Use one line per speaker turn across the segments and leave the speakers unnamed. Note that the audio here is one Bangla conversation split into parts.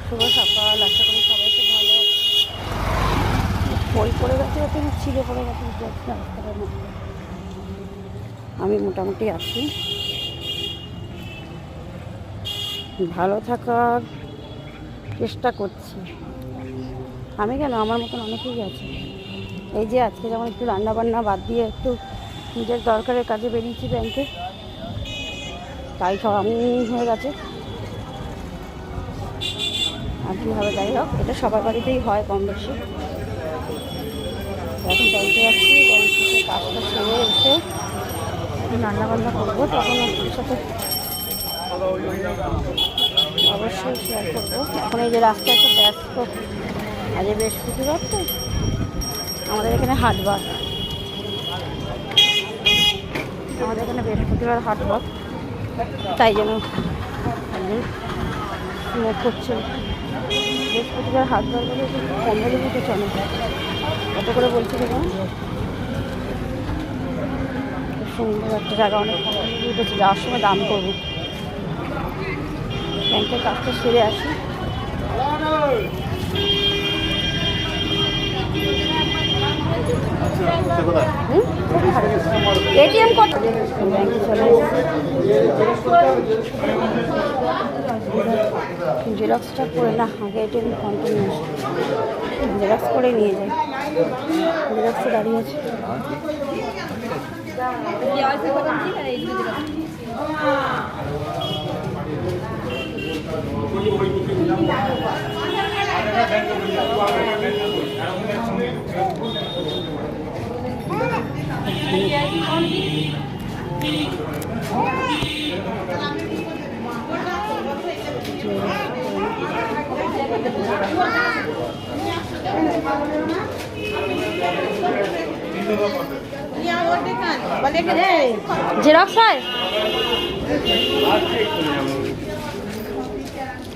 শুভ সকাল, আশা করি সবাই খুব ভালো আছে। বই পড়ে গেছে, এত ছিঁড়ে পড়ে গেছে রাস্তাটার মধ্যে। আমি মোটামুটি আছি, ভালো থাকার চেষ্টা করছি। আমি কেন, আমার মতন অনেকেই আছে। এই যে আজকে যেমন একটু রান্নাবান্না বাদ দিয়ে একটু নিজের দরকারের কাজে বেরিয়েছি ব্যাংকে, তাই সব আমি হয়ে গেছে। আর কী হবে, যাই হোক, এটা সবার বাড়িতেই হয় কম বেশি। এখন ব্যাংকে যাচ্ছি, ব্যাংক থেকে কাজটা ছেড়ে এসে রান্নাবান্না করবো, তখন আপনার সাথে অবশ্যই শেয়ার করবো। এখন এই যে রাস্তায় খুব ব্যস্ত, আজ বৃহস্পতিবার তো আমাদের এখানে হাটবার, আমাদের এখানে বৃহস্পতিবার হাটবার, তাই যেন একজন স্মোক করছে। বৃহস্পতিবার হাটবার বলে 15 মিনিটে চলে, কত করে বলছে দেখুন। সুন্দর একটা জায়গা, অনেক 15 মিনিট হচ্ছে, যাওয়ার সময় দাম করবো। ব্যাংকের কাজটা সেরে আসি। এটিএম কত? ব্যাংকে চলে জেরক্সটা করে না, আগে এটিএম কন্টিনিউ জেরক্স করে নিয়ে যাই। জেরক্সে দাঁড়িয়ে আছে। জেরক্স হয়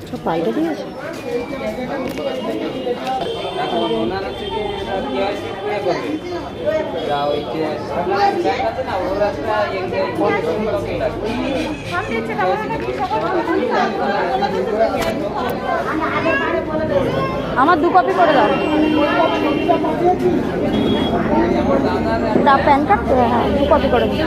সব পাল্টে দিয়েছে। আমার 2 কপি করে দাও। প্যান কার্ড, হ্যাঁ 2 কপি করে দিই।